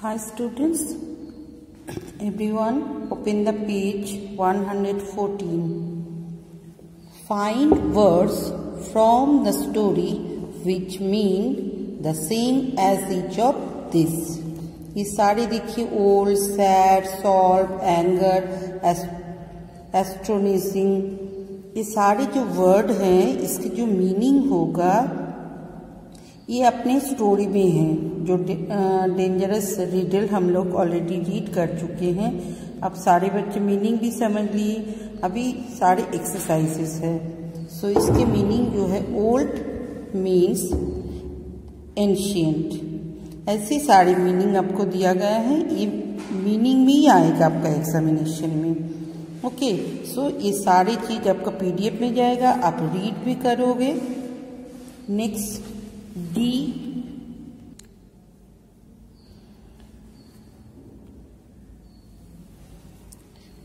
Hi students, everyone open the page 114. Find words from the story which mean the same as each of these. ये सारे देखिए old, sad, solve, anger, astonishing, ये सारे जो word हैं इसके जो मीनिंग होगा ये अपने स्टोरी में हैं। जो डेंजरस रिडल हम लोग ऑलरेडी रीड कर चुके हैं। अब सारे बच्चे मीनिंग भी समझ लिए, अभी सारे एक्सरसाइजेस है। सो इसके मीनिंग जो है ओल्ड मीन्स एंशियंट, ऐसे सारे मीनिंग आपको दिया गया है। ये मीनिंग में ही आएगा आपका एग्जामिनेशन में। ओके, सो ये सारी चीज आपका पीडीएफ में जाएगा, आप रीड भी करोगे। नेक्स्ट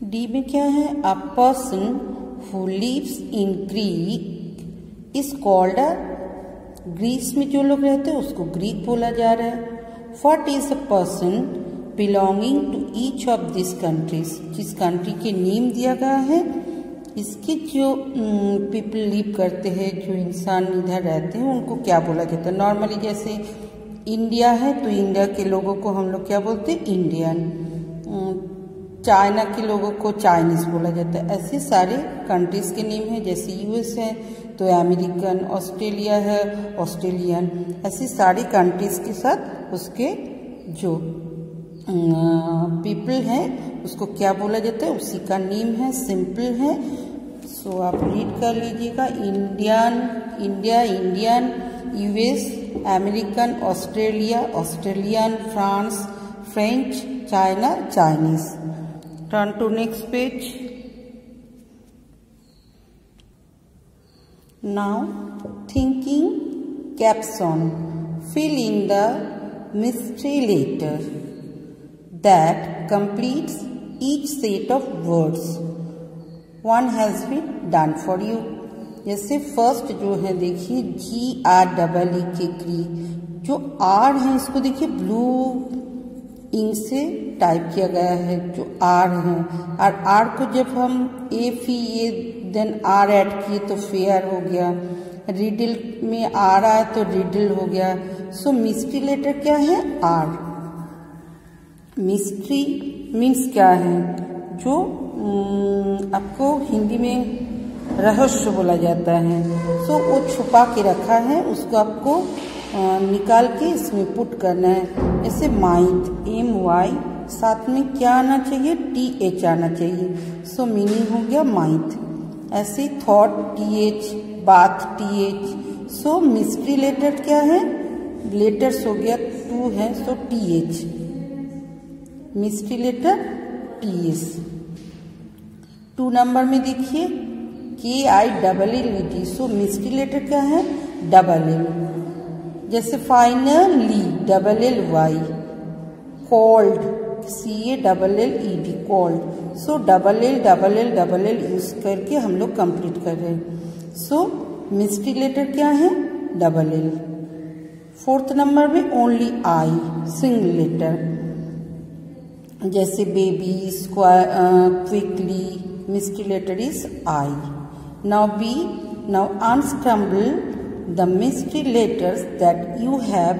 डी में क्या है? A person who lives in Greek is called a, Greece में जो लोग रहते हैं उसको ग्रीक बोला जा रहा है। What is a person belonging to each of this countries, जिस कंट्री के नेम दिया गया है इसके जो पीपल लिव करते हैं, जो इंसान इधर रहते हैं उनको क्या बोला जाता है। नॉर्मली जैसे इंडिया है तो इंडिया के लोगों को हम लोग क्या बोलते हैं? इंडियन। चाइना के लोगों को चाइनीज बोला जाता है। ऐसे सारे कंट्रीज के नेम है। जैसे यूएस है तो अमेरिकन, ऑस्ट्रेलिया है ऑस्ट्रेलियन, ऐसी सारी कंट्रीज के साथ उसके जो पीपल हैं उसको क्या बोला जाता है, उसी का नेम है, सिंपल है। सो आप रीड कर लीजिएगा। India, Indian, US, American, Australia, Australian, France, French, China, Chinese. Turn to next page. Now thinking caption, fill in the mystery letter that completes each set of words. One has been done for you. जैसे first जो है देखिए GREE के Greek, जो are है इसको देखिए blue ink से टाइप किया गया है। जो आर है और आर को जब हम FEA देन आर ऐड किए तो फेयर हो गया। रिडल में आर आया तो रिडल हो गया। सो मिस्ट्री लेटर क्या है? आर। मिस्ट्री मीन्स क्या है? जो आपको हिंदी में रहस्य बोला जाता है। सो वो छुपा के रखा है, उसको आपको निकाल के इसमें पुट करना है। जैसे माइथ, MY, साथ में क्या आना चाहिए? TH आना चाहिए। सो मीनिंग हो गया माइथ। ऐसे thought TH, bath TH। So mystery letter क्या है? लेटर्स हो गया 2 है, so TH। Mystery letter TS। 2 number में देखिए KILLED। सो मिस्ट्री लेटर क्या है? LL। जैसे finally LLY, called CALLED, called. So LL use करके हम लोग कंप्लीट कर रहे हैं। सो मिस्ट्री लेटर क्या है? LL। 4th नंबर में ओनली I, सिंगल लेटर। जैसे baby, square, quickly, mystery letter is I. Now B, now unscramble the mystery letters that you have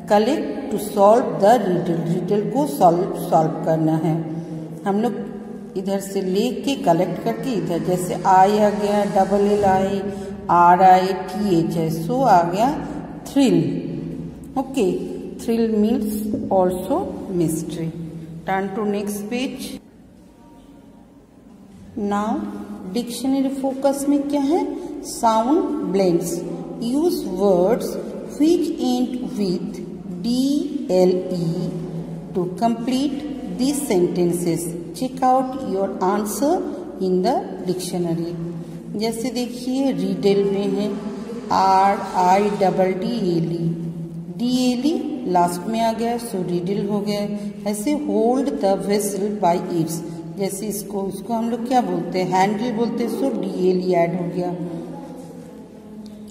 collect to solve the riddle. Riddle को solve करना है। हम लोग इधर से लेके कलेक्ट करके इधर, जैसे I आ गया, LLI, RI, TH है, सो आ गया thrill. Okay, thrill means also mystery. Turn to next page. Now dictionary focus में क्या है? Sound blends, use words which end with DLE to complete these sentences. Check out your answer in the dictionary. जैसे देखिए riddle में है RIDDLE, DLE last में आ गया, सो riddle हो गया। ऐसे hold the vessel bye it's, जैसे इसको हम लोग क्या बोलते हैं? हैंडल बोलते हैं, सो DLE ऐड हो गया।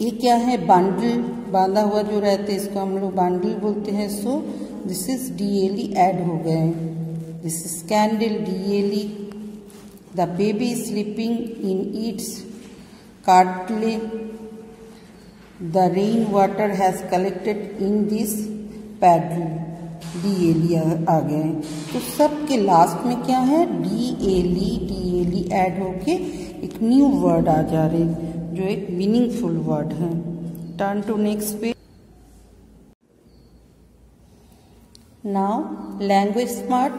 ये क्या है? बंडल, बांधा हुआ जो रहते हैं इसको हम लोग बंडल बोलते हैं, so this is DLE add हो गए। This is candle DLE। The baby sleeping in its cradle. The rain water has collected in this puddle. DLE आ गए। तो सबके लास्ट में क्या है, DLE ऐड होके एक न्यू वर्ड आ जा रहे जो एक मीनिंगफुल वर्ड है। Turn to next page. Now language smart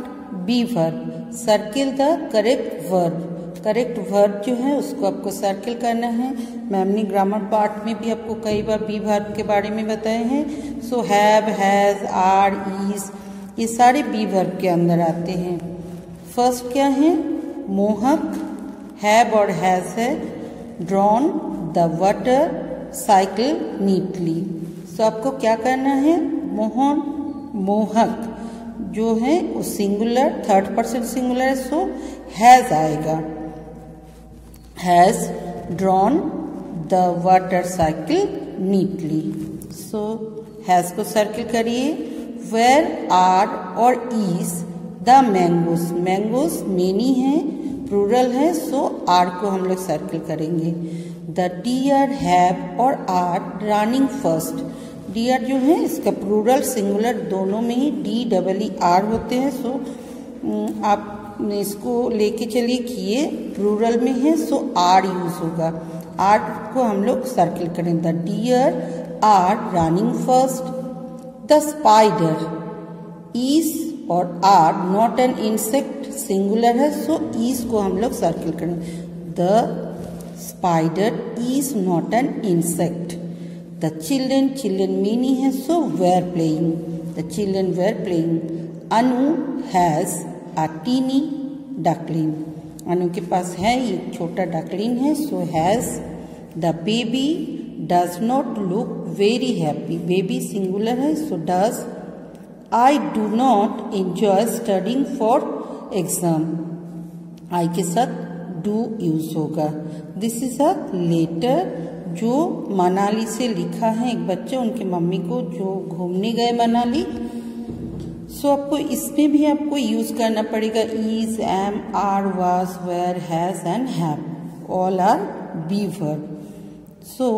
be verb. Circle the correct verb. Correct verb जो है उसको आपको सर्किल करना है। मैम ने ग्रामर पार्ट में भी आपको कई बार बी वर्ब के बारे में बताए हैं। So have, has, are, is, ये सारे बी वर्ब के अंदर आते हैं। फर्स्ट क्या है, मोहक, हैव और हैज है। Drawn the water cycle neatly. So आपको क्या करना है, मोहन, मोहक जो है वो सिंगुलर, थर्ड पर्सन सिंगुलर है, सो हैज आएगा। Has drawn the water cycle neatly. So has को सर्किल करिए। वेयर आर और is the mangoes. Mangoes many है, प्लूरल है, सो आर को हम लोग सर्किल करेंगे। द डियर हैव और आर रनिंग फर्स्ट। डियर जो है इसका प्लूरल सिंगुलर दोनों में ही DEER होते हैं। सो आप इसको लेके चलिए कि ये प्लूरल में है, सो आर यूज होगा। आर को हम लोग सर्किल करें। The deer are running fast. The spider, is और are not an insect singular है, सो इज को हम लोग सर्किल करें। The spider is not an insect. The children, children many है, so were playing. The children were playing. Anu has a tiny duckling. Anu के पास है ये छोटा डकलिंग है, so has. The baby does not look very happy. Baby singular है, so does. I do not enjoy studying for exam. I के साथ do use होगा। दिस इज अ लेटर जो मनाली से लिखा है एक बच्चे उनके मम्मी को जो घूमने गए मनाली। सो आपको इसमें भी आपको यूज करना पड़ेगा is, am, are, was, were, has and have. All are be verb. So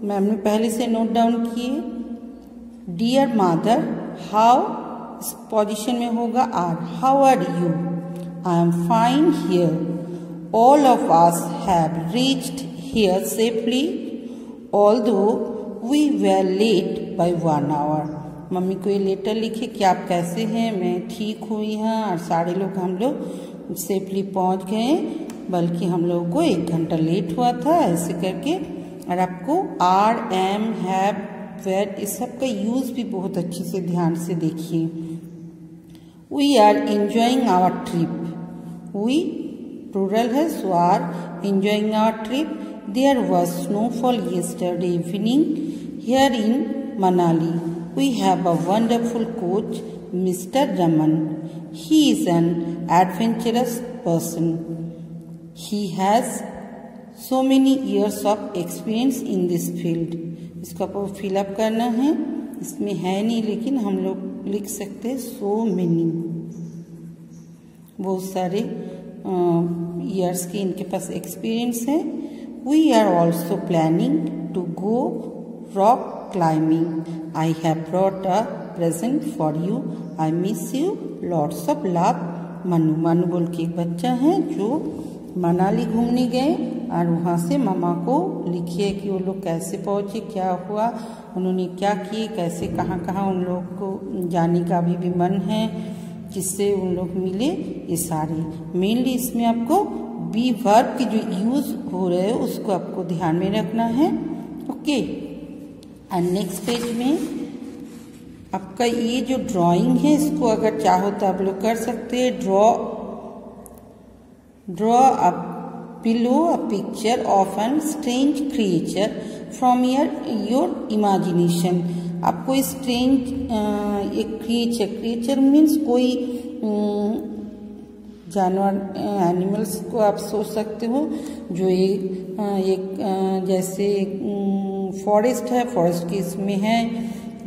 ma'am ने पहले से नोट डाउन किए। डियर मदर, हाउ, इस पोजीशन में होगा are. How are you? I am fine here. All of us have reached here safely although we were late by 1 hour। मम्मी को ये लेटर लिखे कि आप कैसे हैं, मैं ठीक हूँ यहाँ और सारे लोग हम लोग सेफली पहुँच गए, बल्कि हम लोगों को 1 घंटा लेट हुआ था, ऐसे करके। और आपको आर, एम, हैव, वेर इस सब का यूज भी बहुत अच्छे से ध्यान से देखिए। We are enjoying our trip. We plural है, so are enjoying our trip. There was snowfall yesterday evening here in Manali. We have a wonderful coach, Mr. Raman. He is an adventurous person. He has so many years of experience in this field. इसको आपको fill up करना है, इसमें है नहीं लेकिन हम लोग लिख सकते हैं so many। बहुत सारे years के इनके पास एक्सपीरियंस है। We are also planning to go rock climbing. I have brought a present for you. I miss you. Lots of love. Manu. Manu बोल के एक बच्चा है जो मनाली घूमने गए और वहाँ से मामा को लिखिए कि वो लोग कैसे पहुँचे, क्या हुआ, उन्होंने क्या किए, कैसे कहाँ कहाँ उन लोग को जाने का अभी भी मन है, जिससे उन लोग मिले। ये सारी मेनली इसमें आपको बी वर्ब की जो यूज हो रहे हैं उसको आपको ध्यान में रखना है। ओके। और नेक्स्ट पेज में आपका ये जो ड्राइंग है इसको अगर चाहो तो आप लोग कर सकते हैं। Draw a below a picture of an strange creature from your imagination. आपको स्ट्रेंज एक क्रिएचर मीन्स कोई जानवर, एनिमल्स को आप सोच सकते हो जो एक जैसे फॉरेस्ट है, फॉरेस्ट के इसमें है।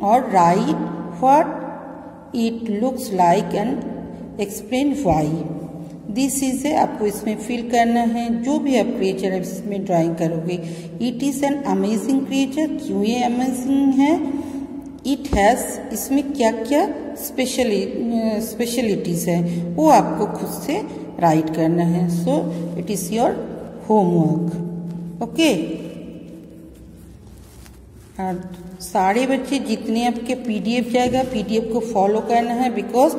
और right what it looks like and explain why. This is है, आपको इसमें फिल करना है जो भी आप क्रिएचर इसमें ड्राइंग करोगे। It is an amazing creature, क्यों ये अमेजिंग है। इट हैज़, इसमें क्या क्या स्पेशलिटीज है वो आपको खुद से राइट करना है। So it is your homework. Okay, और सारे बच्चे जितने आपके PDF जाएगा, PDF को फॉलो करना है, बिकॉज